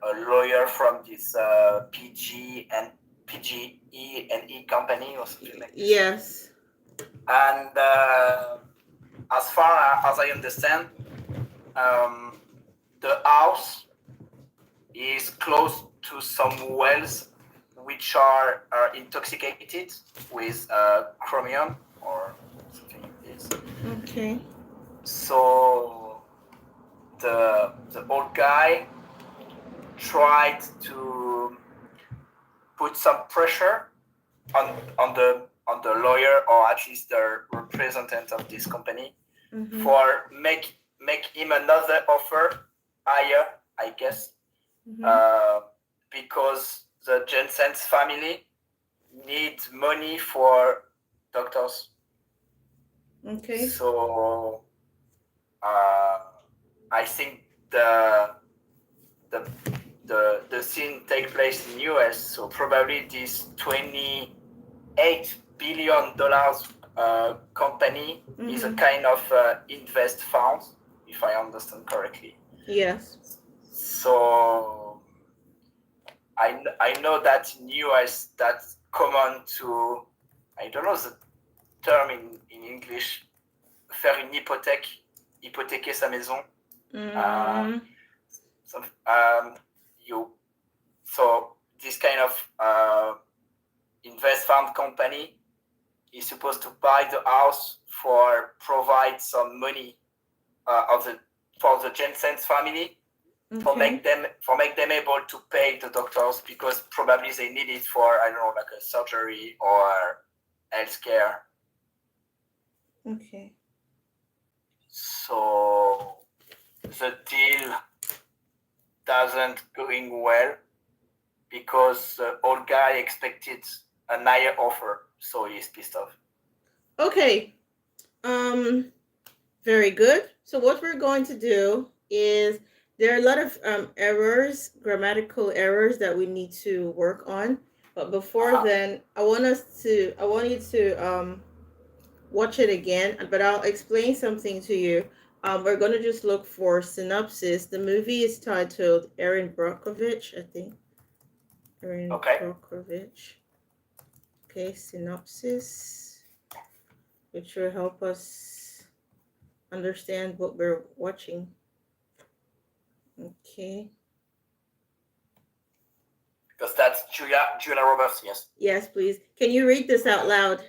a lawyer from this PG&E company or something like this. Yes. And as far as I understand, the house is close to some wells which are intoxicated with chromium or something like this. Okay. So the old guy tried to put some pressure on the lawyer, or at least the representative of this company, for make him another offer higher, I guess, because the Jensen's family needs money for doctors. Okay. So I think the scene take place in US. So probably this $28 billion company is a kind of invest fund, if I understand correctly. Yes. So I know that in US that's common to, I don't know the term in English, faire une hypothèque, hypothéquer sa maison. So this kind of invest fund company is supposed to buy the house for provide some money for the Jensen's family, for make them able to pay the doctors, because probably they need it for, I don't know, like a surgery or healthcare. Okay. So the deal doesn't going well because the old guy expected a higher offer, so he's pissed off. Okay. Very good. So what we're going to do is, there are a lot of errors, grammatical errors that we need to work on. But before then, I want you to watch it again. But I'll explain something to you. We're going to just look for synopsis. The movie is titled Erin Brockovich, I think. Erin Brockovich. Okay, synopsis, which will help us understand what we're watching. Okay. Because that's Julia Roberts, yes. Yes, please. Can you read this out loud?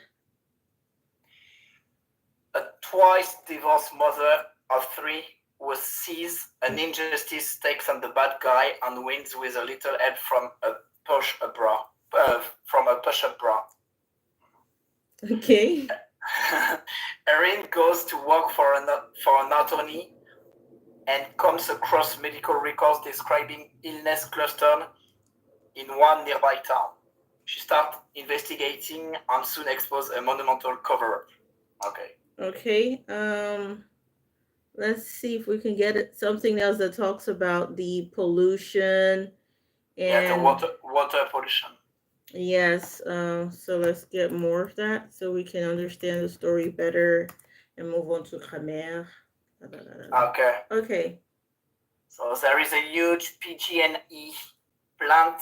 A twice divorced mother of three who sees an injustice, takes on the bad guy, and wins with a little help from a push-up bra. Okay. Erin goes to work for an attorney and comes across medical records describing illness clustered in one nearby town. She starts investigating and soon exposes a monumental cover-up. Okay. Let's see if we can get something else that talks about the pollution and the water pollution. Yes. So let's get more of that so we can understand the story better and move on to Grammaire. Okay. So there is a huge PG&E plant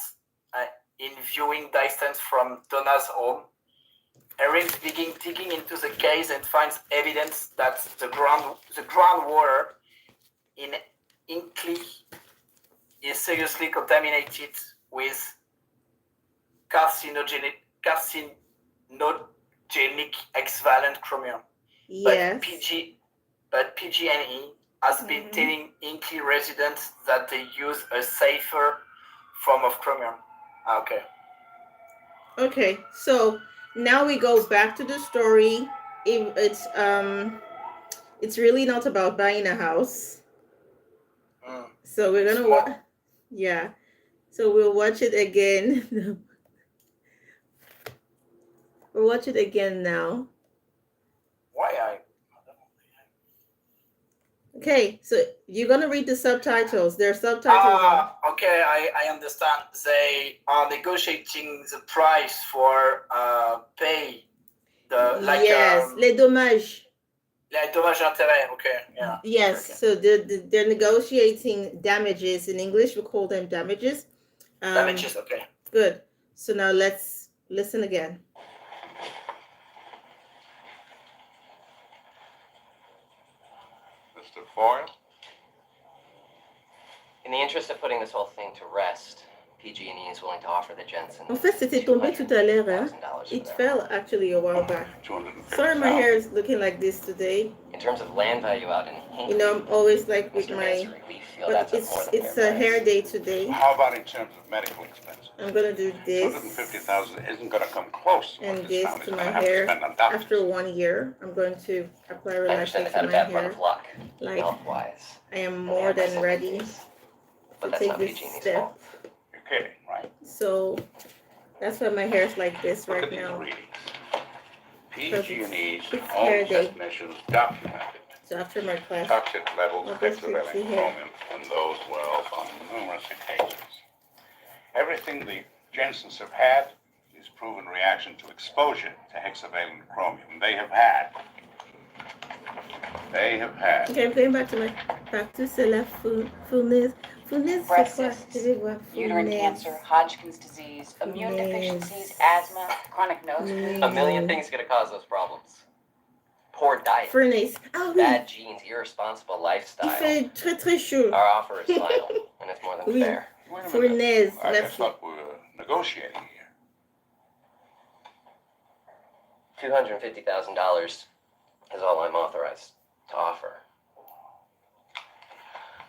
in viewing distance from Donna's home. Erin digging into the case and finds evidence that the groundwater in Inkley is seriously contaminated with carcinogenic X-valent chromium. Yes. But PG&E has been telling Inkley residents that they use a safer form of chromium. Okay, so now we go back to the story. It's really not about buying a house. So we're gonna yeah. So we'll watch it again. We'll watch it again now. Okay, so you're gonna read the subtitles. There are subtitles. Okay, I understand. They are negotiating the price for pay the yes, les dommages. Les dommages d'intérêt. Okay. Yeah. Yes, Okay. so they're negotiating damages. In English, we call them damages. Damages. Okay. Good. So now let's listen again. Mr. Foyle? In the interest of putting this whole thing to rest, PG&E is willing to offer the Jensen En fait, c'était tombé tout à l'heure. Hein? $200,000 It for their fell home. actually a while back. 250,000. Sorry, my hair is looking like this today. In terms of land value out in Hinkley, You know, I'm always like with Mr. my, Masry, we feel but that's a more than it's fair a hair price. day today. How about in terms of medical expenses? I'm gonna do this 250,000 isn't going to come close to what and this this family's to going my to have to hair. spend on doctors. After 1 year, I'm going to apply I understand relaxation they've to had a my bad run hair. of luck, Like, health-wise. I am and they more have than some ready disease. to But that's take not this PG&E's step. fault. You're kidding, right? So that's why my hair is like this Look right at these now. readings. Because PG&E's it's hair own day. technicians documented So after my class, toxic levels of I'll just fix hexavalent the hair. chromium in those wells on numerous occasions. Everything the Jensens have had is proven reaction to exposure to hexavalent chromium. They have had. Okay, I'm going back to my practice. C'est la fournaise. Fournaise, c'est Breast quoi? cysts, Je vais voir. uterine Fournaise. cancer, Hodgkin's disease, immune Yes. deficiencies, asthma, chronic nosebleed. A million things gonna cause those problems. Poor diet, Fournaise. Ah oui. bad genes, irresponsible Il lifestyle. fait très très chaud. Our offer is final, and it's more than Oui. fair. Wait a minute. Fournaise. I just Merci. thought we were negotiating here. $250,000 is all I'm authorized to offer.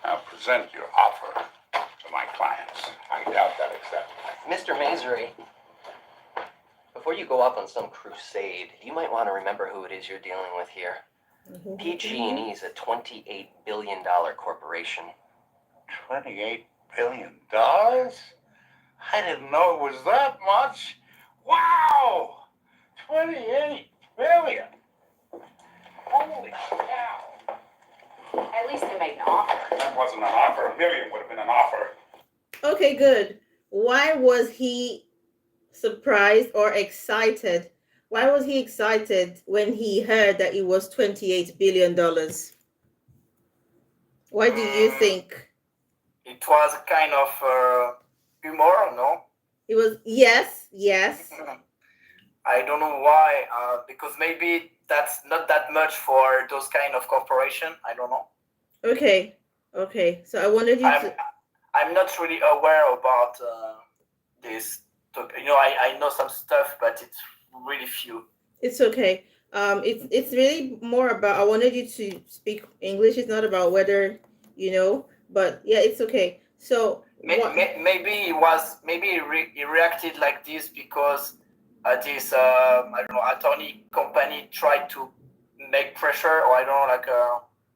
Now present your offer to my clients. I doubt they'll accept. Mr. Masry, before you go off on some crusade, you might want to remember who it is you're dealing with here. PG&E is a $28 billion corporation. $28 billion? I didn't know it was that much. Wow! 28 billion. Holy cow. At least they made an offer. That wasn't an offer. $1 million would have been an offer. Okay, good. Why was he surprised or excited? Why was he excited when he heard that it was $28 billion? Why do you think? It was a kind of humor, no? It was, yes. I don't know why. Because maybe that's not that much for those kind of corporation. I don't know. Okay. So I wanted you to. I'm not really aware about this. I know some stuff, but it's really few. It's okay. It's really more about. I wanted you to speak English. It's not about whether you know, but yeah, it's okay. So Maybe he reacted like this because this I don't know, attorney company tried to make pressure, or I don't know, like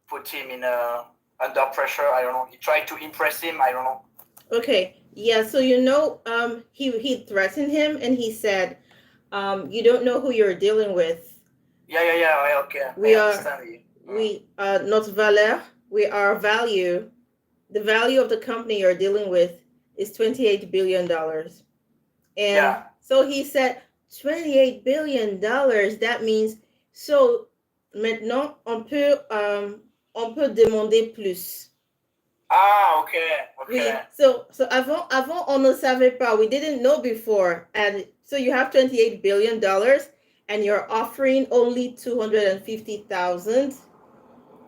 put him in under pressure. I don't know. He tried to impress him. I don't know. Okay. Yeah. So he threatened him, and he said, you don't know who you're dealing with. Yeah. Okay. We I are- understand you. We are not valeur. We are value. The value of the company you're dealing with is $28 billion. And Yeah. so he said, $28 billion. That means, so maintenant on peut demander plus. Ah, okay. Oui. So avant on ne savait pas. We didn't know before. And so you have $28 billion and you're offering only 250,000.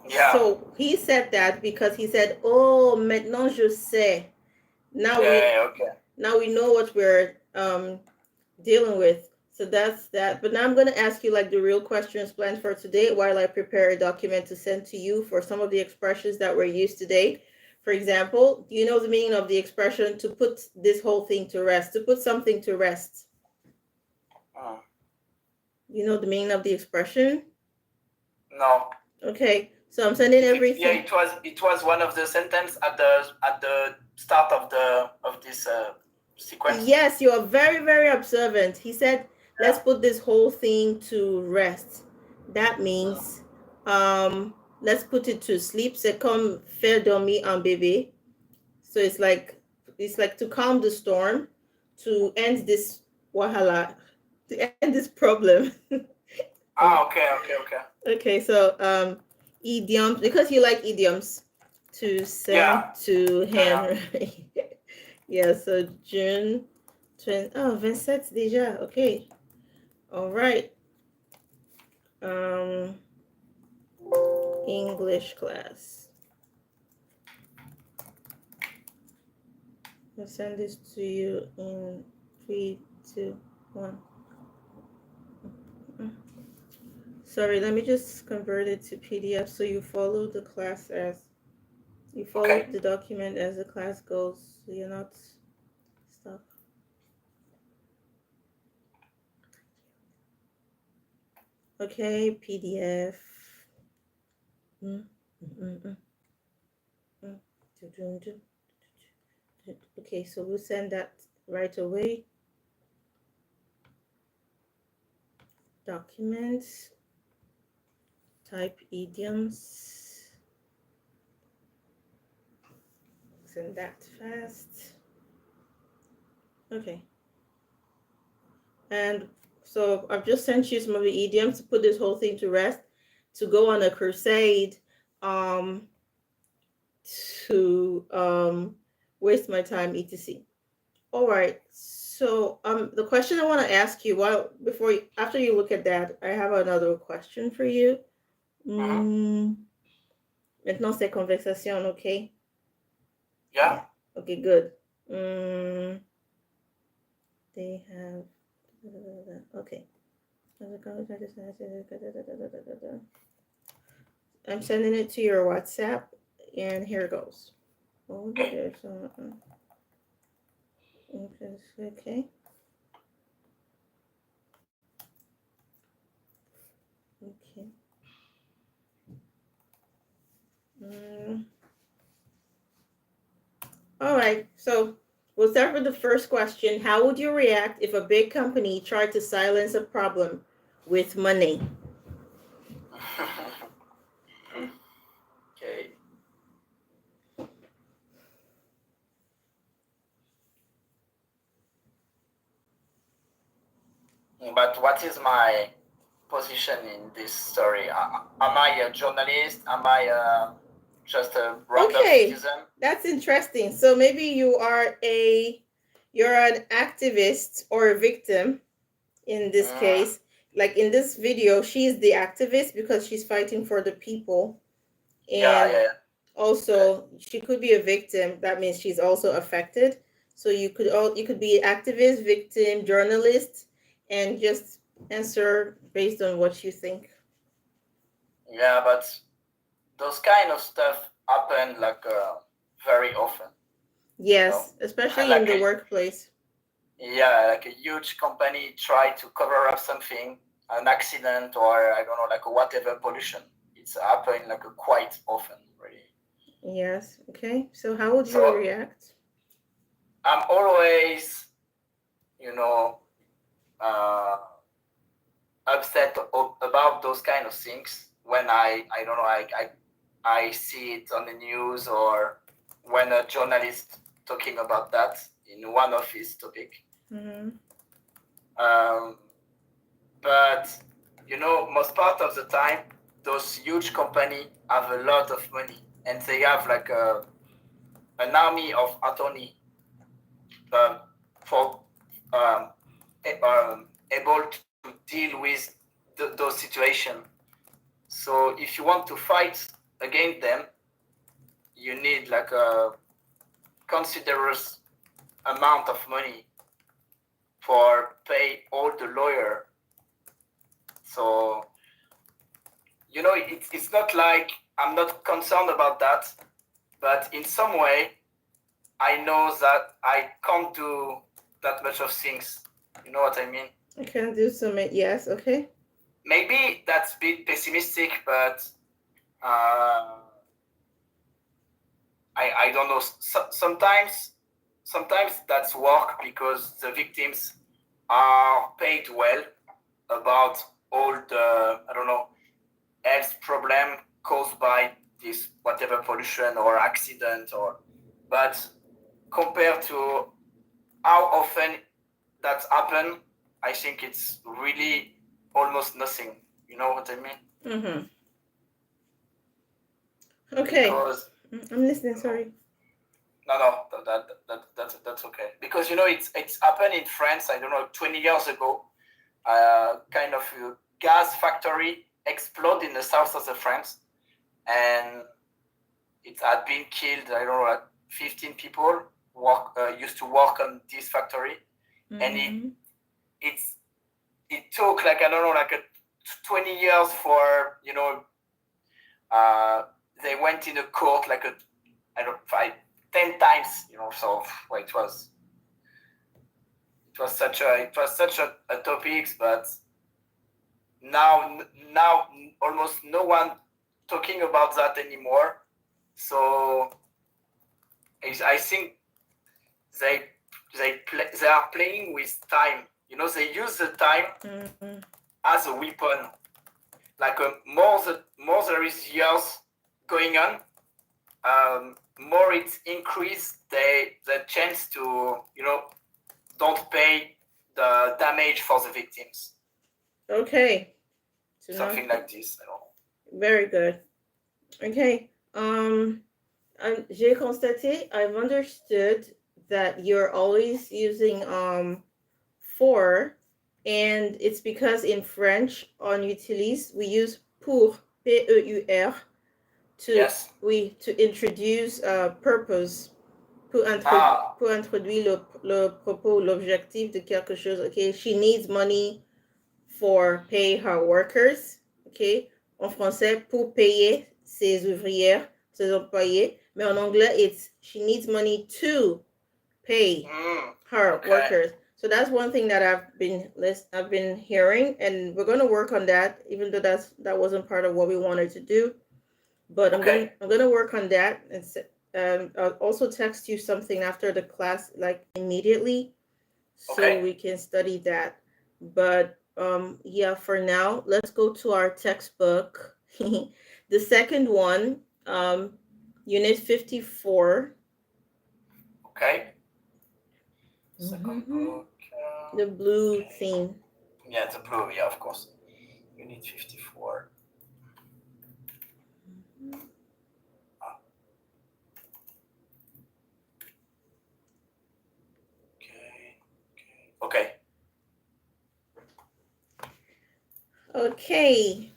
Yeah. So he said that because he said, "Oh, maintenant je sais." Now Okay. now we know what we're dealing with. So that's that. But now I'm going to ask you like the real questions planned for today while I prepare a document to send to you for some of the expressions that were used today. For example, do you know the meaning of the expression to put this whole thing to rest? To put something to rest. You know the meaning of the expression? No. Okay. So I'm sending everything. Yeah, it was one of the sentence at the start of this sequence. Yes, you are very, very observant. He said, let's put this whole thing to rest. That means let's put it to sleep. C'est comme faire dormir un bébé. So it's like to calm the storm, to end this wahala, to end this problem. Okay. Okay, so idioms, because you like idioms, to send Yeah. to Yeah. Henry. Yeah, so June 20. Oh, 27 déjà. Okay. All right. English class. I'll send this to you in 3, 2, 1. Sorry, let me just convert it to PDF so you follow the class as you follow Okay. the document as the class goes, so you're not stuck. Okay, PDF. Okay, so we'll send that right away. Documents. Type idioms. Send that fast. Okay. And so I've just sent you some of the idioms to put this whole thing to rest, to go on a crusade, to waste my time, etc. All right. So the question I want to ask you, after you look at that, I have another question for you. Maintenant c'est conversation, okay? Yeah. Okay, good. They have okay. I'm sending it to your WhatsApp, and here it goes. Okay. Okay. Okay. All right. So we'll start with the first question. How would you react if a big company tried to silence a problem with money? Okay. But what is my position in this story? Am I a journalist? Am I just a random citizen? That's interesting. So maybe you're an activist or a victim in this case. Like in this video, she's the activist because she's fighting for the people. And Yeah. also she could be a victim. That means she's also affected. So you could be activist, victim, journalist, and just answer based on what you think. Yeah, but those kind of stuff happen like very often. Yes, especially like in the workplace. Yeah, like a huge company try to cover up something, an accident, or I don't know, like whatever pollution. It's happening like quite often, really. Yes. Okay. So how would you react? I'm always, upset about those kind of things when I don't know, I see it on the news or when a journalist talking about that in one of his topic. But most part of the time, those huge companies have a lot of money and they have like an army of attorney for able to deal with those situations. So if you want to fight against them, you need like a considerable amount of money for pay all the lawyer. So it's not like I'm not concerned about that, but in some way I know that I can't do that much of things. You know what I mean? I can do some. Yes. Okay. Maybe that's a bit pessimistic, but I don't know. Sometimes that's work because the victims are paid well about all the health problem caused by this whatever pollution or accident but compared to how often that's happened, I think it's really almost nothing. You know what I mean? Mm-hmm. Okay. Because I'm listening. Sorry. no, that's okay. Because it's happened in France. I don't know, 20 years ago. Kind of a gas factory exploded in the south of the France, and it had been killed. I don't know, like 15 people used to work on this factory, and it took like I don't know, like 20 years for they went in a court like I don't know, 10 times, so well, it was such a topic, but now almost no one talking about that anymore. So I think they are playing with time. They use the time as a weapon. Like more there is years going on, more it increase the chance to don't pay the damage for the victims. Okay. So Something like this. I don't know. Very good. Okay. J'ai constaté, I've understood that you're always using for, and it's because in French on utilise we use pour, P-E-U-R, to introduce purpose, pour introduire le propos, l'objectif de quelque chose. Okay, she needs money for pay her workers. Okay, en français, pour payer ses ouvrières, ses employés. Mais en anglais, it's she needs money to pay her workers. So that's one thing that I've been hearing, and we're going to work on that, even though that wasn't part of what we wanted to do. But I'm gonna work on that, and I'll also text you something after the class, like immediately, so we can study that. But yeah, for now, let's go to our textbook. The second one, unit 54. Okay. Second book. The blue theme. Yeah, the blue. Yeah, of course. Unit 54. Okay. Okay.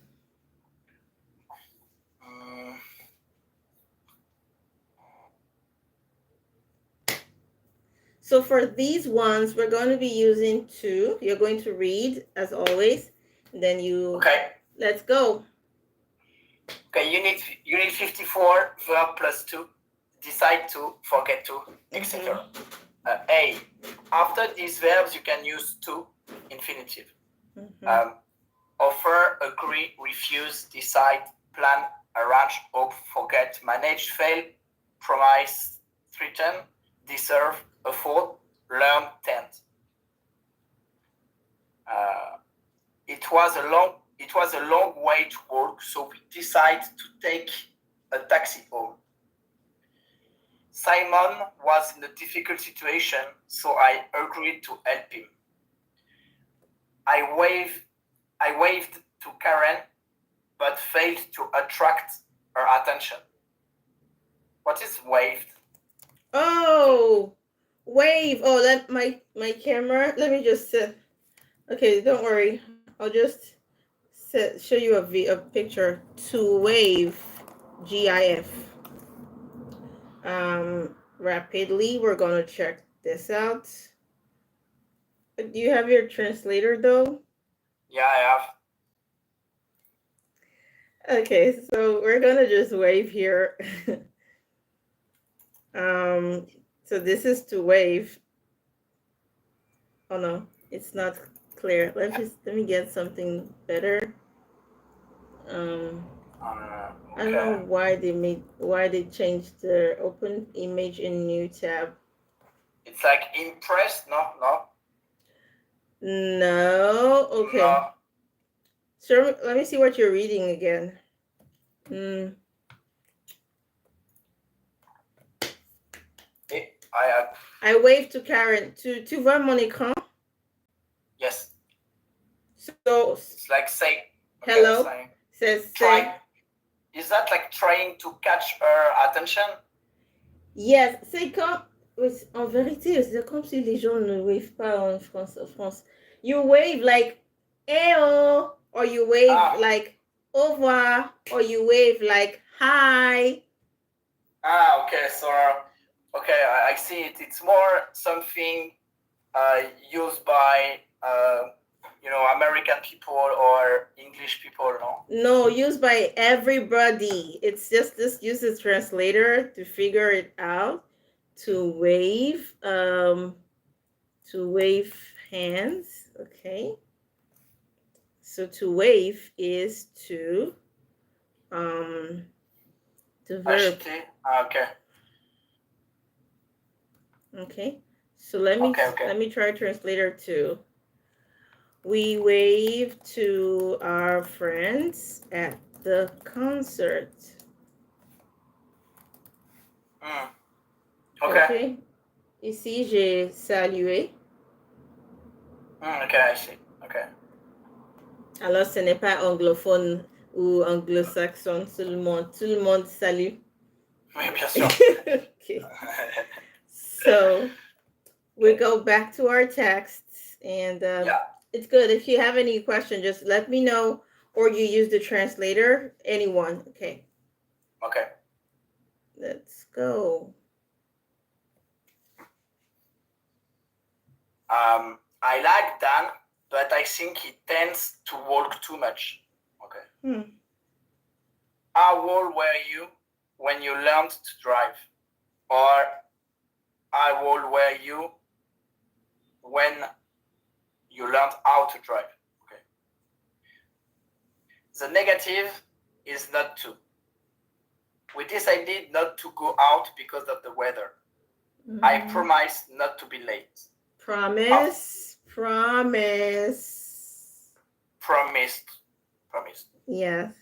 So for these ones, we're going to be using two. You're going to read as always. Then you. Okay. Let's go. Okay. Unit 54. Verb plus two. Decide to. Forget to. Etc. A. After these verbs, you can use to infinitive. Offer, agree, refuse, decide, plan, arrange, hope, forget, manage, fail, promise, threaten, deserve, afford, learn, tend. It was a long way to walk, so we decided to take a taxi home. Simon was in a difficult situation, so I agreed to help him. I waved to Karen, but failed to attract her attention. What is waved? Oh, wave. Oh, let my camera. Let me just okay, don't worry. I'll just show you a picture. To wave, GIF. Rapidly, we're gonna check this out. Do you have your translator though? Yeah, I have. Okay, so we're gonna just wave here. So this is to wave. Oh no, it's not clear. Let me get something better. I don't know why they changed the open image in new tab. It's like impressed, no? No, okay. No. So let me see what you're reading again. I waved to Karen. Tu vois mon écran? Yes. So it's like say. Hello. Saying, Says trying. Is that like trying to catch her attention? yes. C'est comme en vérité, c'est comme si les gens ne wave pas en France. You wave like "Eyo," or you wave Ah. like "Au revoir," or you wave like "Hi." Okay. So, okay, I see it. It's more something used by American people or English people, no? No, used by everybody. It's just this uses translator to figure it out. To wave hands. Okay. So to wave is to the verb. Acheter. Okay. Okay. So let me Okay. let me try translator two. We wave to our friends at the concert. Okay. Ici, j'ai salué. Okay, I see. Okay. Alors, ce n'est pas anglophone ou anglo-saxon. Tout le monde salue. Oui, bien sûr. Okay. So we go back to our texts, and Yeah. it's good. If you have any question, just let me know, or you use the translator. Anyone. Okay. Okay. Let's go. I like Dan, but I think he tends to walk too much. Okay. How old were you when you learned to drive? Or how old were you when you learned how to drive? Okay. The negative is not to. We decided not to go out because of the weather. I promise not to be late. Promise. Promised. Yes.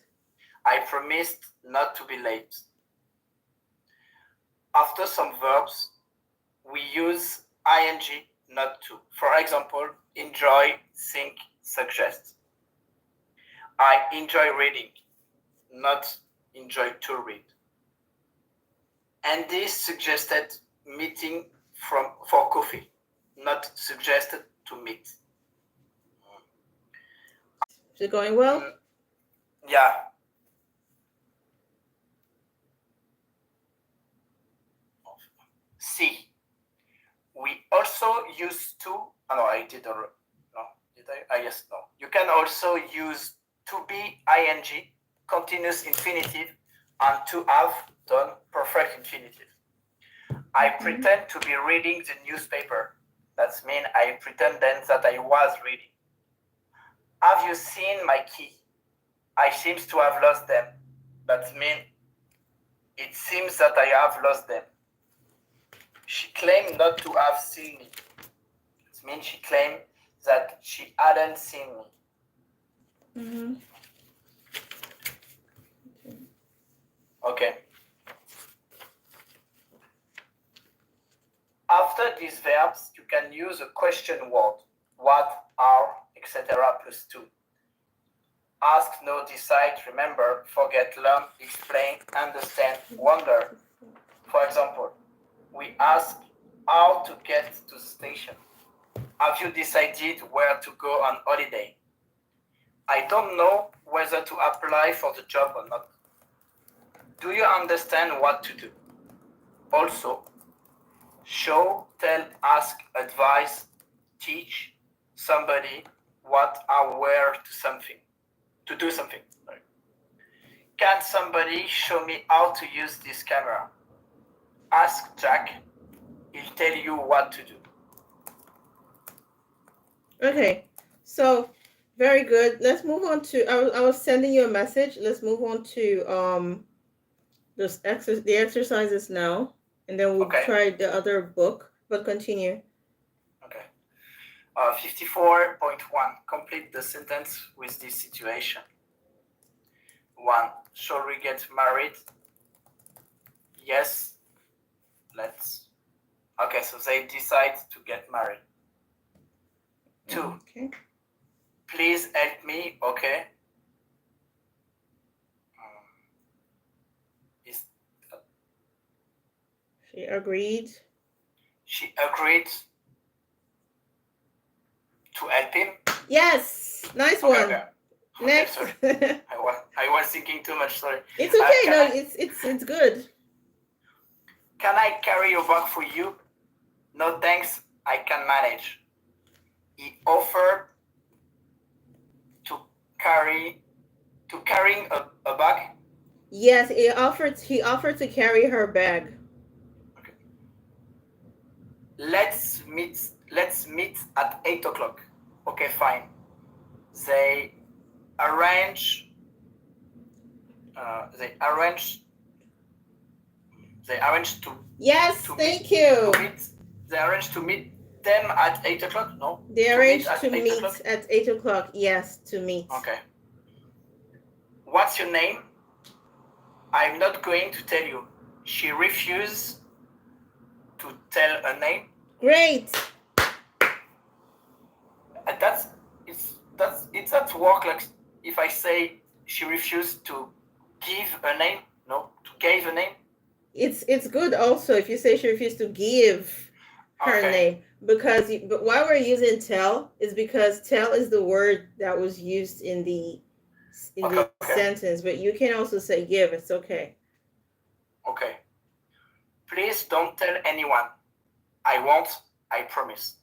I promised not to be late. After some verbs, we use ing, not to. For example, enjoy, think, suggest. I enjoy reading, not enjoy to read. Andy suggested meeting for coffee, not suggested to meet. Is it going well? Yeah. C. We also use to. Oh, no, I did. No, did I? Yes, no. You can also use to be ing, continuous infinitive, and to have done perfect infinitive. I pretend to be reading the newspaper. That means I pretend then that I was reading. Have you seen my key? I seem to have lost them. That means it seems that I have lost them. She claimed not to have seen me. It means she claimed that she hadn't seen me. Okay. After these verbs, you can use a question word. What, are, etc. plus 2. Ask, know, decide, remember, forget, learn, explain, understand, wonder. For example, we ask how to get to the station. Have you decided where to go on holiday? I don't know whether to apply for the job or not. Do you understand what to do? Also, show, tell, ask, advise, teach somebody what or where to do something. Sorry. Can somebody show me how to use this camera? Ask Jack. He'll tell you what to do. Okay, so very good. Let's move on to. I was sending you a message. Let's move on to the exercises now, and then we'll try the other book. But continue. Okay. 54.1. Complete the sentence with this situation. 1. Shall we get married? Yes. Let's. Okay, so they decide to get married. 2. Okay. Please help me, okay? She agreed. She agreed to help him. Yes, nice Okay, one. okay. Okay, Next. sorry. It's I was thinking too much. Sorry. okay. Can No, I- it's good. Can I carry your bag for you? No thanks, I can manage. He offered to carrying a bag. Yes, he offered to carry her bag. Let's meet at 8 o'clock. Okay, fine. They arrange to Yes, to thank meet, you. to meet they arrange to meet them at 8 o'clock. No, They to arranged at to 8 meet o'clock? at 8 o'clock. Yes, to meet. Okay. What's your name? I'm not going to tell you. She refused to tell a name. Great. And it's at work. Like if I say she refused to give a name, no, to give a name. It's good also if you say she refused to give her Okay. name, because but why we're using tell is because tell is the word that was used in the Okay. sentence, but you can also say give. It's okay. Okay. Please don't tell anyone. I won't. I promise.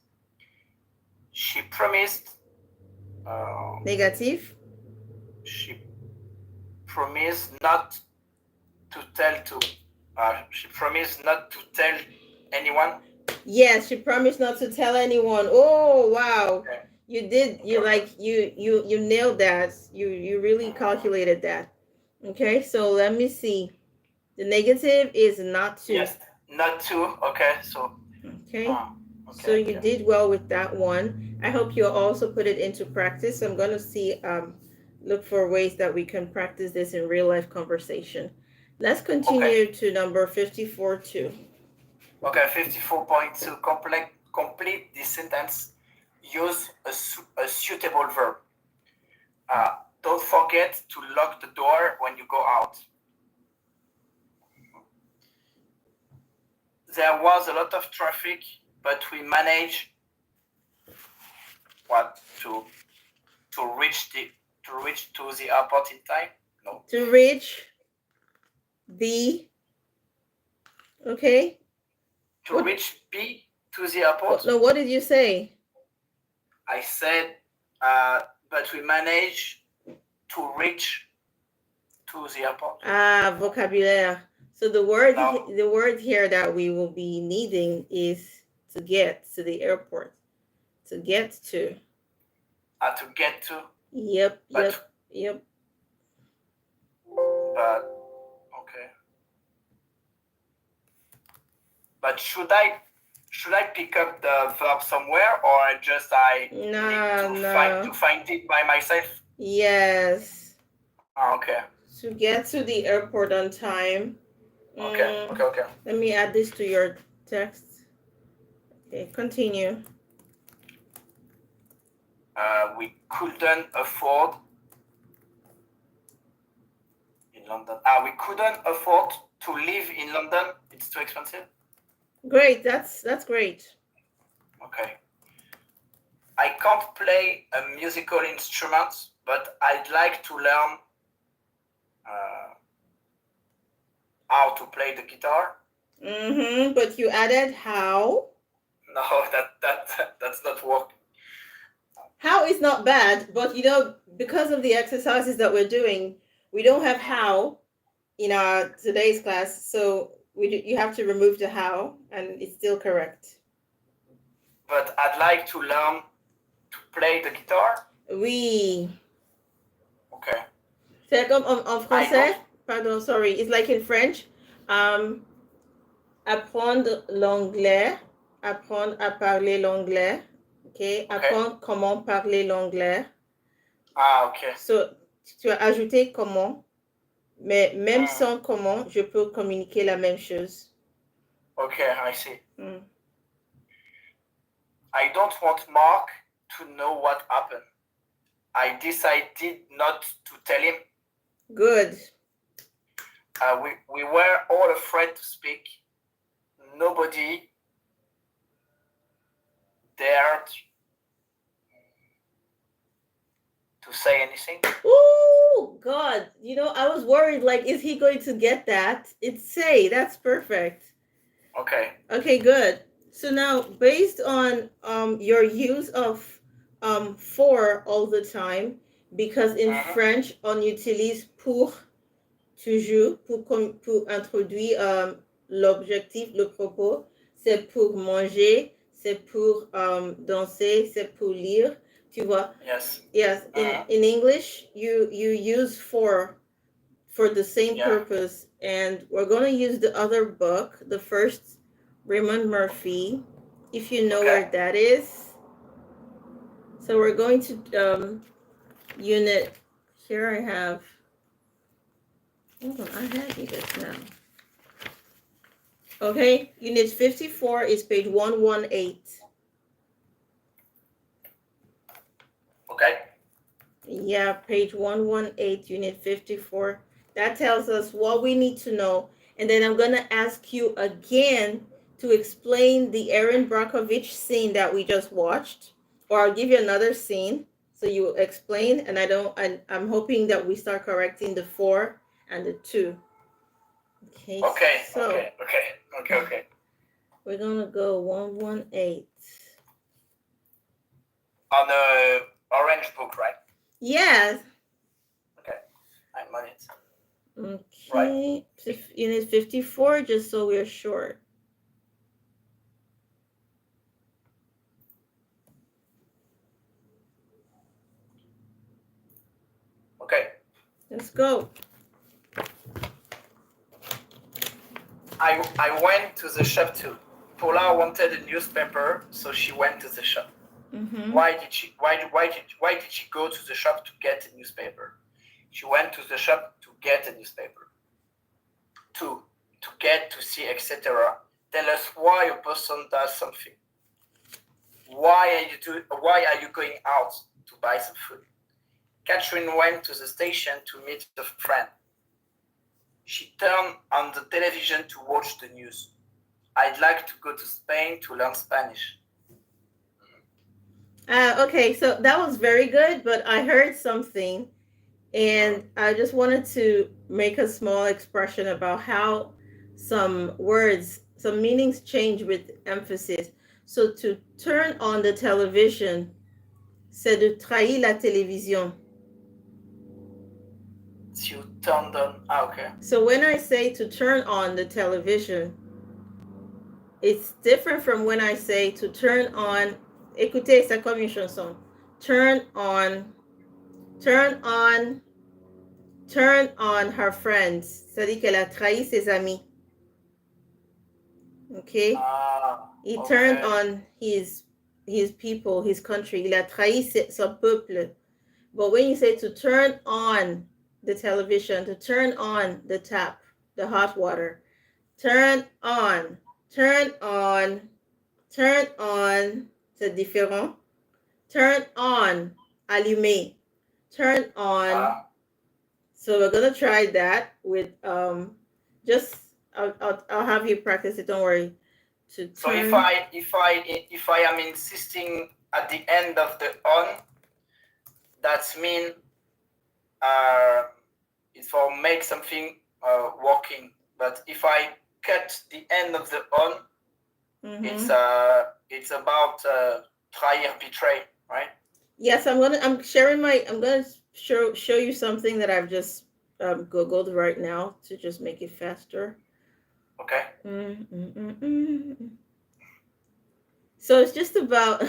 She promised. Negative. She promised not to tell to. She promised not to tell anyone. Yes, she promised not to tell anyone. Oh wow. Okay. You did. You Okay. like you nailed that. You really calculated that. Okay, so let me see. The negative is not to. Yes, not to. Okay, so. Okay. Okay. So you did well with that one. I hope you'll also put it into practice. I'm going to see look for ways that we can practice this in real life conversation. Let's continue to number 54.2. Okay, 54.2. Complete this sentence. Use a suitable verb. Don't forget to lock the door when you go out. There was a lot of traffic, but we managed to reach to the airport in time. No. To reach the okay. To What? reach B to the airport. No, what did you say? I said, but we managed to reach to the airport. Vocabulaire. So the word No. the word here that we will be needing is to get to the airport. To get to. To get to. Yep. But okay. But should I pick up the verb somewhere, or just need to find it by myself? Yes. Okay. To get to the airport on time. Okay. Let me add this to your text. Okay, continue. We couldn't afford in London. We couldn't afford to live in London. It's too expensive. Great, that's great. Okay. I can't play a musical instrument, but I'd like to learn how to play the guitar. But you added how? No, that's not working. How is not bad, but because of the exercises that we're doing, we don't have how in our today's class, so you have to remove the how, and it's still correct. But I'd like to learn to play the guitar. Oui. Okay. C'est comme en français. Pardon, sorry. It's like in French. Apprendre l'anglais. Apprendre à parler l'anglais. Okay. Apprendre comment parler l'anglais. Okay. So, tu as ajouté comment. Mais même sans comment, je peux communiquer la même chose. Okay, I see. I don't want Mark to know what happened. I decided not to tell him. Good. We were all afraid to speak. nobody dared to say anything. Oh God! I was worried. Like, is he going to get that? It's say. That's perfect. Okay. Okay, good. So now, based on your use of for all the time, because in French on utilise pour toujours pour introduire l'objectif, le propos, c'est pour manger, c'est pour danser, c'est pour lire. Tu vois? Yes. Yes. In English, you use for the same purpose, and we're going to use the other book, the first Raymond Murphy, if you know where that is. So we're going to unit. Here I have. Hold on, I have you this now. Okay, unit 54 is page 118. Okay. Yeah, page 118, unit 54. That tells us what we need to know. And then I'm going to ask you again to explain the Erin Brockovich scene that we just watched. Or I'll give you another scene so you will explain. And I'm hoping that we start correcting the 4 and the 2. Okay. Okay. We're going to go 118. On the orange book, right? Yes. Okay. I'm on it. Okay. Right. Unit 54, just so we're sure. Okay. Let's go. I went to the shop too. Paula wanted a newspaper, so she went to the shop. Mm-hmm. Why did she go to the shop to get a newspaper? She went to the shop to get a newspaper. To get, to see, etc. Tell us why a person does something. Why are you going out to buy some food? Catherine went to the station to meet a friend. She turned on the television to watch the news. I'd like to go to Spain to learn Spanish. Okay, so that was very good, but I heard something, and I just wanted to make a small expression about how some words, some meanings change with emphasis. So to turn on the television, c'est de trahir la télévision. You turned on. Okay. So when I say to turn on the television, it's different from when I say to turn on. Écoutez, c'est comme une chanson. Turn on her friends. C'est-à-dire qu'elle a trahi ses amis. Okay? He turned on his people, his country. Il a trahi son peuple. But when you say to turn on the television, to turn on the tap, the hot water, turn on, c'est différent. Turn on, allumer, turn on. So we're gonna try that with I'll have you practice it. Don't worry. So if I am insisting at the end of the on, that means it's for make something working. But if I cut the end of the on, it's about trahir, betray, right? Yes, I'm gonna show you something that I've just googled right now to just make it faster. Okay. So it's just about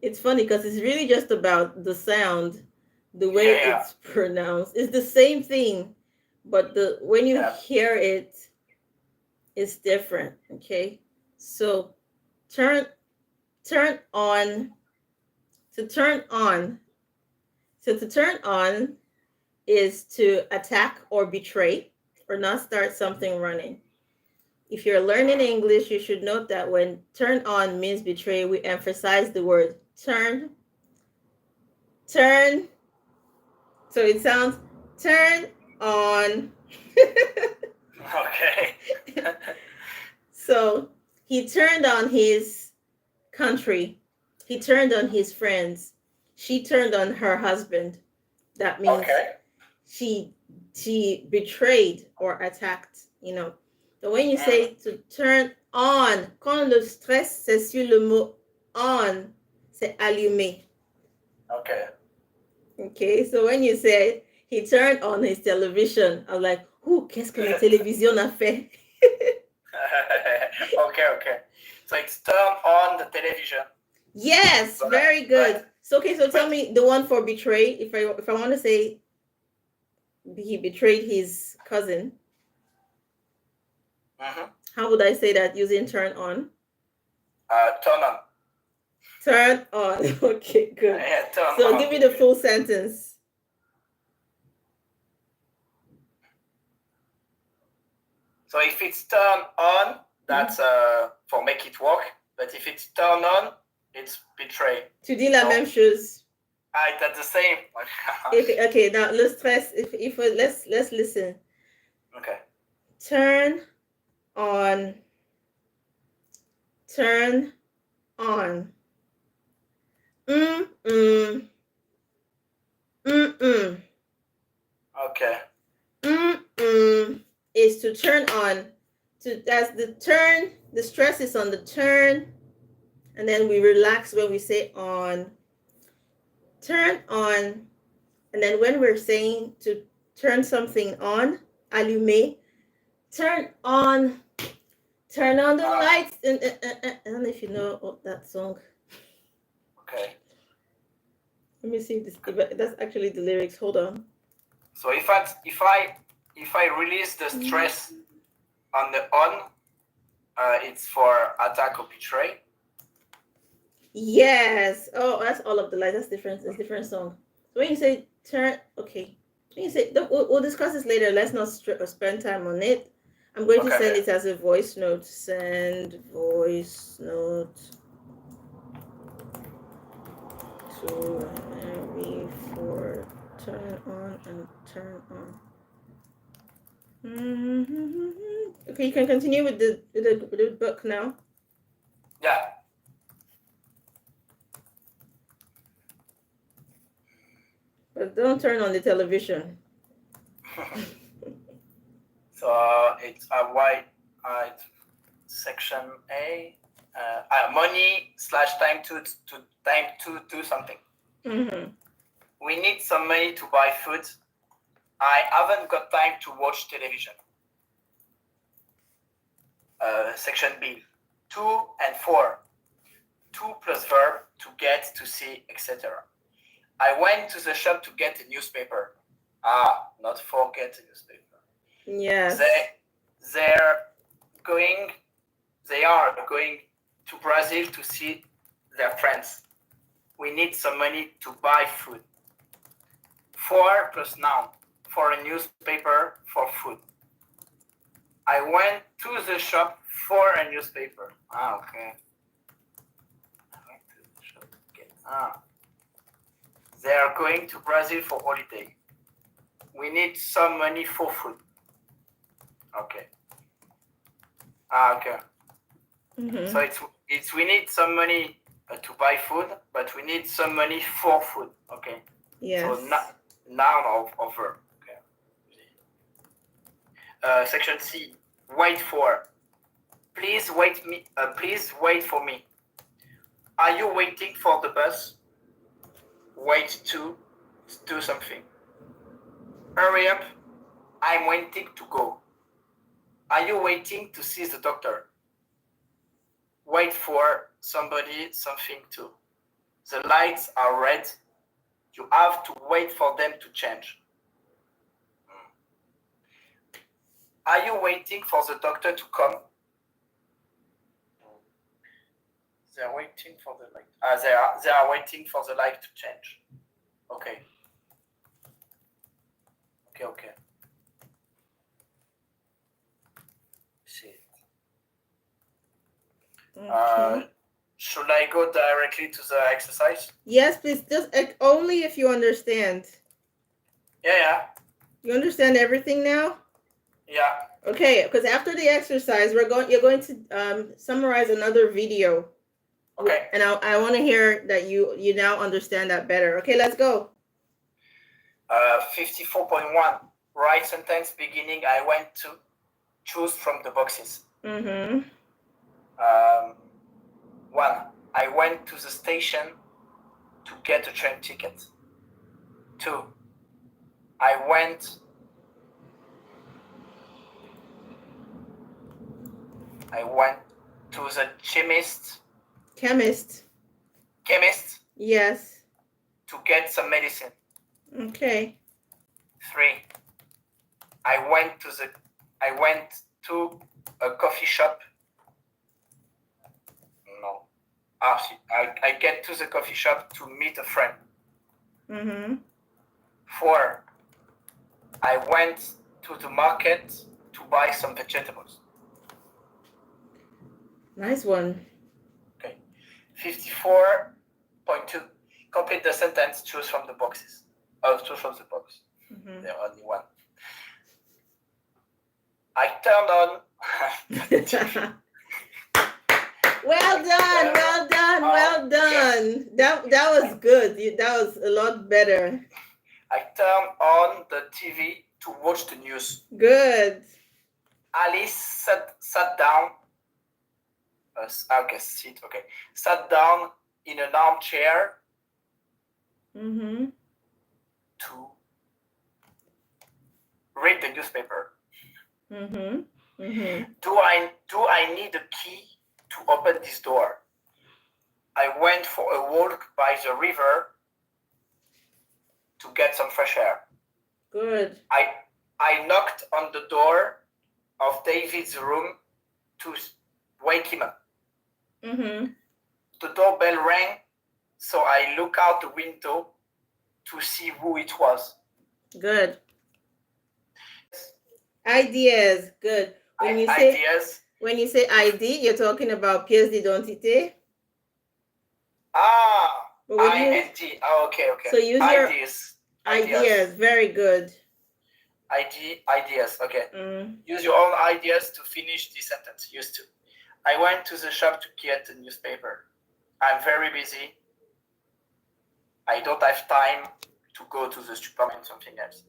it's funny because it's really just about the sound, the way it's pronounced. It's the same thing, but when you hear it, it's different. Okay. So turn on. To turn on. So to turn on is to attack or betray or not start something running. If you're learning English, you should note that when turn on means betray, we emphasize the word turn. So it sounds turn on. Okay. So He turned on his country. He turned on his friends. She turned on her husband. That means Okay. she betrayed or attacked, you know. So when you say to turn on, quand le stress c'est sur le mot on, c'est allumer. Okay. Okay, so when you say he turned on his television, I was like, qu'est-ce que la télévision a fait? Okay. So it's turn on the television. Yes, But- very good. but- So okay, so tell me the one for betray. If I want to say he betrayed his cousin, Mhm. how would I say that using turn on? Turn on. Turn on. Okay, good. Yeah, turn So on. give me the full sentence. So if it's turn on, that's for make it work. But if it's turn on, it's betray. Tu dis la No. même chose. That's the same. Okay, now let's stress. If let's listen. Okay. Turn on. Turn on. Mm-mm. Mm-mm. Okay. Mm-mm is to turn on. That's the turn. The stress is on the turn, and then we relax when we say on. Turn on, and then when we're saying to turn something on, allumer. Turn on. Turn on the lights. I don't know if you know that song. Okay. Let me see this. That's actually the lyrics. Hold on. So if I release the stress on the on, it's for attack or betray. Yes. Oh, that's all of the lights. That's different. It's a different song. So when you say turn, okay. When you say we'll discuss this later. Let's not spend time on it. I'm going to Okay. send it as a voice note. Send voice note to Harry for turn on and turn on. Okay, you can continue with the book now. Yeah. But don't turn on the television. So it's a white section A. Money / time to do something. Mm-hmm. We need some money to buy food. I haven't got time to watch television. Section B. 2 and 4. 2 plus verb to get, to see, etc. I went to the shop to get a newspaper. Not forget a newspaper. Yes. They are going to Brazil to see their friends. We need some money to buy food. 4 plus noun for a newspaper, for food. I went to the shop for a newspaper. Okay. I went to the shop to get. They are going to Brazil for holiday. We need some money for food. Okay. Okay. Mm-hmm. So it's we need some money to buy food, but we need some money for food. Okay. Yes. So noun of verb. Okay. Section C. Wait for. Please wait for me. Are you waiting for the bus? Wait to do something. Hurry up. I'm waiting to go. Are you waiting to see the doctor? Wait for somebody, something too. The lights are red. You have to wait for them to change. Are you waiting for the doctor to come? They are waiting for the light. They are waiting for the light to change. Okay. Okay. See. Okay. Should I go directly to the exercise? Yes, please. Just only if you understand. Yeah. You understand everything now? Yeah. Okay, because after the exercise, you're going to summarize another video. Okay. And I want to hear that you now understand that better. Okay, let's go. 54.1. Right sentence beginning. I went to choose from the boxes. Mm-hmm. 1. I went to the station to get a train ticket. 2. I went to the chemist Yes. to get some medicine. Okay. 3. I went to a coffee shop. No. I get to the coffee shop to meet a friend. Mm-hmm. 4. I went to the market to buy some vegetables. Nice one. 54.2. Complete the sentence. Choose from the boxes. Choose from the box. Mm-hmm. There are only one. I turned on. Well done, well done, well done. That was good. That was a lot better. I turned on the TV to watch the news. Good. Alice sat down. Sit. Okay. Sat down in an armchair Mm-hmm. to read the newspaper. Mm-hmm. Mm-hmm. Do I need a key to open this door? I went for a walk by the river to get some fresh air. Good. I knocked on the door of David's room to wake him up. Mm-hmm. The doorbell rang, so I looked out the window to see who it was. Good. Ideas. Good. When you say ID, you're talking about pièce d'identité. But when you IND. Oh, okay. So use your ideas. Very good. Ideas. Okay. Mm. Use your own ideas to finish the sentence. Used to. I went to the shop to get a newspaper. I'm very busy. I don't have time to go to the supermarket and something else.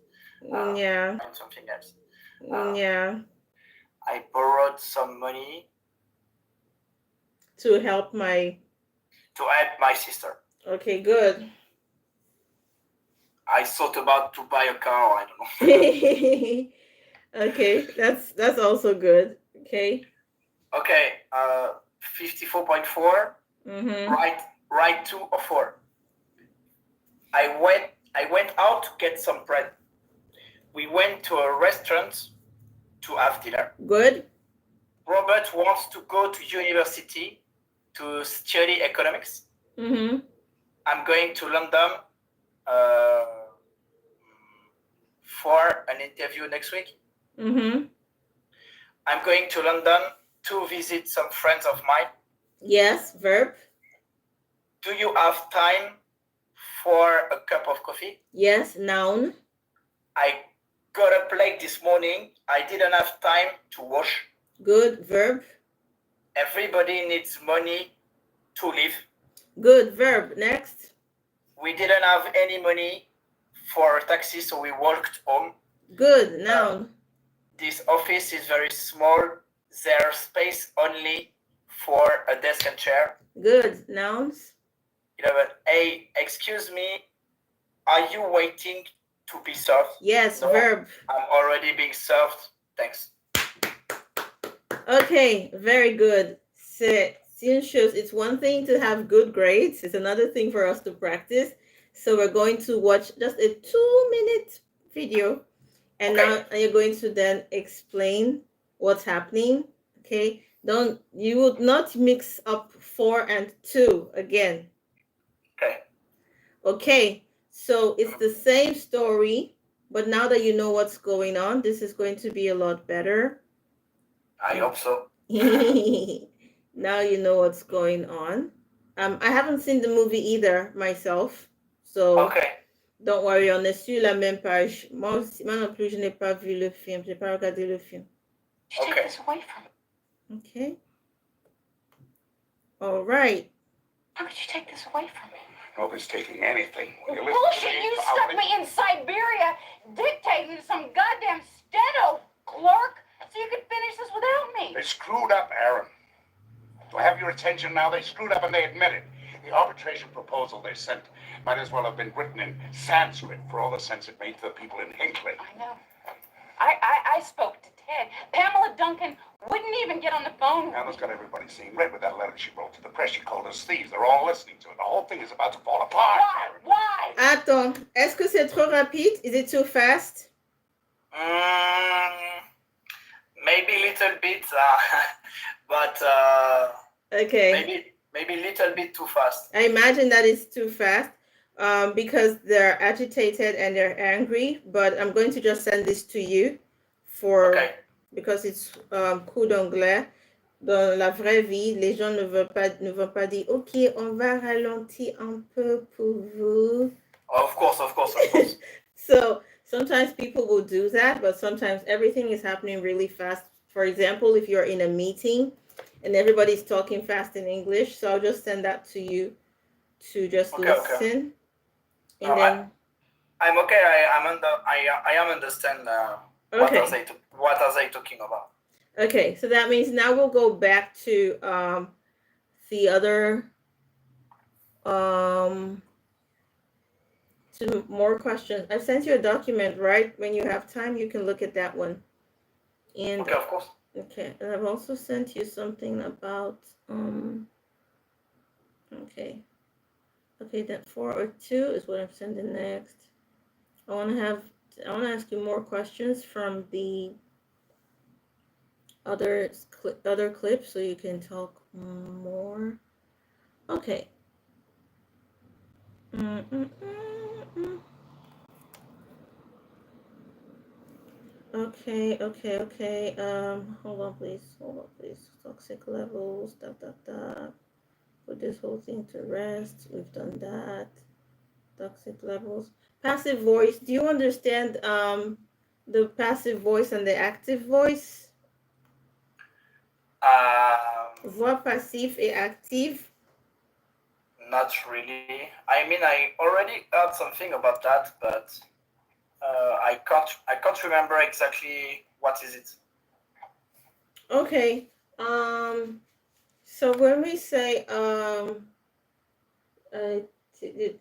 Yeah. And something else. Yeah. I borrowed some money To help my sister. Okay, good. I thought about to buy a car. I don't know. Okay, that's also good. Okay. Okay. 54.4. Mm-hmm. Right 2 or 4. I went out to get some bread. We went to a restaurant to have dinner. Good. Robert wants to go to university to study economics. Mm-hmm. I'm going to London for an interview next week. Mm-hmm. I'm going to London to visit some friends of mine. Yes, verb. Do you have time for a cup of coffee? Yes, noun. I got up late this morning. I didn't have time to wash. Good, verb. Everybody needs money to live. Good, verb. Next. We didn't have any money for a taxi, so we walked home. Good, noun. This office is very small. There's space only for a desk and chair. Good, nouns. 11. Hey, excuse me, are you waiting to be served? Yes, No. verb. I'm already being served. Thanks. Okay, very good. Shows it's one thing to have good grades. It's another thing for us to practice. So we're going to watch just a 2-minute video. And Okay. now you're going to then explain what's happening. Okay. You would not mix up 4 and 2 again. Okay. Okay. So it's the same story, but now that you know what's going on, this is going to be a lot better. I hope so. Now you know what's going on. I haven't seen the movie either myself. So Okay. Don't worry, on est sur la même page. Moi aussi, moi non plus, je n'ai pas vu le film. J'ai pas regardé le film. Just Okay. take this away from me. Okay. All right. How could you take this away from me? Nobody's taking anything. Will you listen to Bullshit! me? You stuck me in Siberia dictating to some goddamn steno clerk so you could finish this without me. They screwed up, Aaron. Do I have your attention now? They screwed up and they admit it. The arbitration proposal they sent might as well have been written in Sanskrit for all the sense it made to the people in Hinckley. I know. I spoke to Ted. Pamela Duncan wouldn't even get on the phone with Anna's me. got everybody seeing red with that letter she wrote to the press. She called us thieves. They're all listening to it. The whole thing is about to fall apart. Why? Why? Attends, est-ce que c'est trop rapide? Is it too fast? Maybe a little bit, but Okay. maybe a little bit too fast. I imagine that it's too fast because they're agitated and they're angry, but I'm going to just send this to you Okay. because it's coup d'anglais. Dans la vraie vie, les gens ne vont pas dire OK, on va ralentir un peu pour vous. Of course. So sometimes people will do that, but sometimes everything is happening really fast. For example, if you're in a meeting and everybody's talking fast in English, so I'll just send that to you to just Okay, okay. listen. And No, then I'm okay. I am understand okay. what are they talking about. Okay, so that means now we'll go back to the other to more questions. I sent you a document, right? When you have time, you can look at that one. And Okay, of course. okay, and I've also sent you something about okay, that 402 is what I'm sending next. I want to ask you more questions from the other clips so you can talk more. Okay. Okay. Hold on, please. Toxic levels. Put this whole thing to rest. We've done that. Toxic levels. Passive voice. Do you understand the passive voice and the active voice? Voix passive et active. Not really. I mean, I already heard something about that, but I can't remember exactly what is it. Okay. So when we say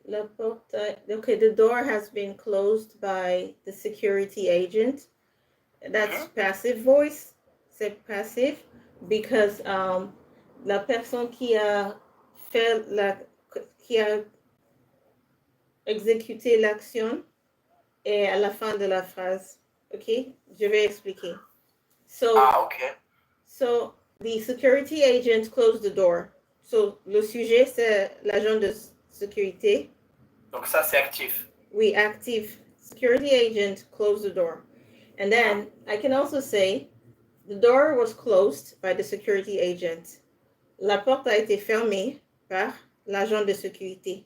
la porte, okay, the door has been closed by the security agent. That's passive voice. C'est passive because la personne qui a exécuté l'action est à la fin de la phrase. Ok, je vais expliquer. Okay. So the security agent closed the door. So le sujet c'est l'agent de sécurité. Donc ça c'est actif. We active security agent closed the door. And then I can also say the door was closed by the security agent. La porte a été fermée par l'agent de sécurité.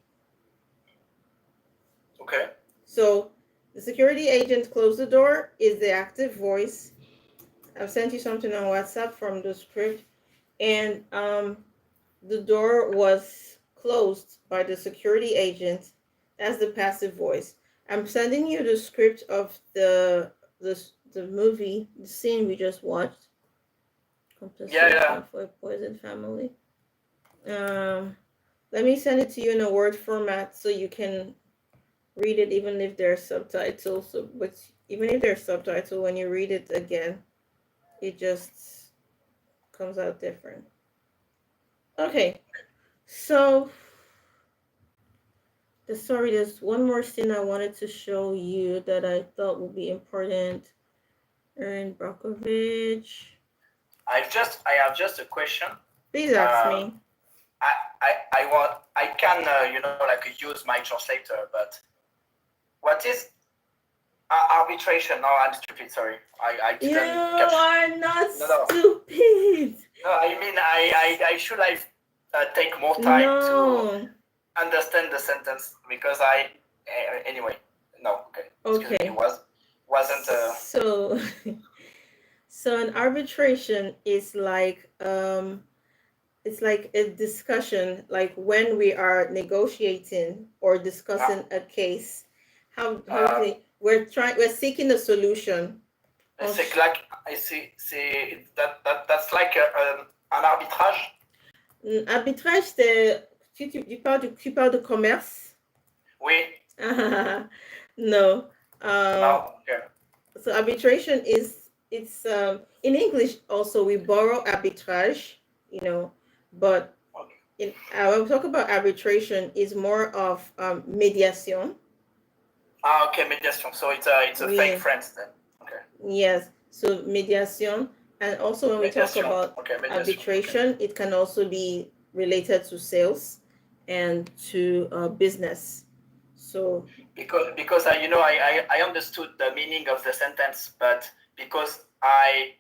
Okay. So the security agent closed the door is the active voice. I've sent you something on WhatsApp from the script. And the door was closed by the security agent. That's the passive voice. I'm sending you the script of the movie, the scene we just watched. Yeah. For a poisoned family. Let me send it to you in a Word format so you can read it even if there's subtitles. But even if there's subtitles, when you read it again, it just comes out different. Okay, so there's one more scene I wanted to show you that I thought would be important. Erin Brockovich. I have just a question. Please ask me. I can use my translator, but what is arbitration? No, I'm stupid. Sorry, I didn't. You are not stupid. No, I mean I should take more time to understand the sentence because anyway. No, okay. Excuse Okay. me, wasn't So, so an arbitration is it's like a discussion, like when we are negotiating or discussing a case. How do they, we're seeking a solution. c'est like c'est that's like an arbitrage. Arbitrage, c'est tu parles de commerce. Oui. No. No. Okay. So arbitration is it's in English also we borrow arbitrage, you know, but in when we talk about arbitration is more of mediation. Ah, okay, mediation. So it's a Oui. fake French then. Okay. Yes. So mediation, and also when we talk Mediation. about Okay, mediation. arbitration, Okay. it can also be related to sales and to business. So Because I understood the meaning of the sentence, but because I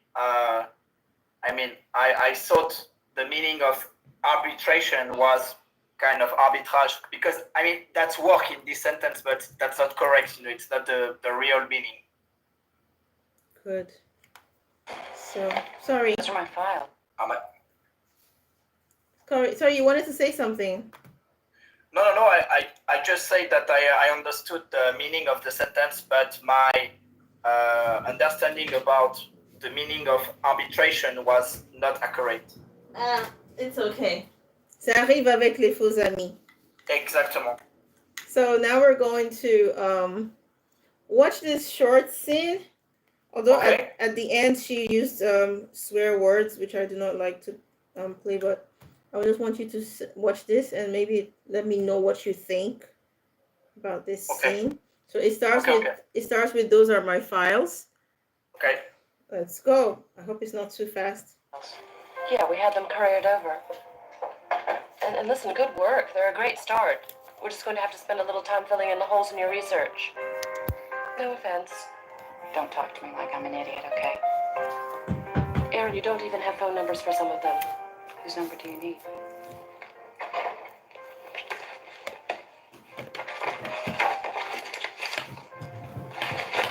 thought the meaning of arbitration was kind of arbitrage, because I mean that's work in this sentence, but that's not correct. It's not the real meaning. good. So sorry. Those are my files. Sorry, you wanted to say something. No. I just say that I understood the meaning of the sentence, but my understanding about the meaning of arbitration was not accurate. It's okay. Ça arrive avec les faux amis. Exactement. So now we're going to watch this short scene. Although Okay. at the end she used swear words, which I do not like to play, but I just want you to watch this and maybe let me know what you think about this Okay. scene. So it starts Okay. it starts with those are my files. Okay. Let's go. I hope it's not too fast. Yeah, we had them couriered over. And listen, good work. They're a great start. We're just going to have to spend a little time filling in the holes in your research. No offense. Don't talk to me like I'm an idiot, okay? Aaron, you don't even have phone numbers for some of them. Whose number do you need?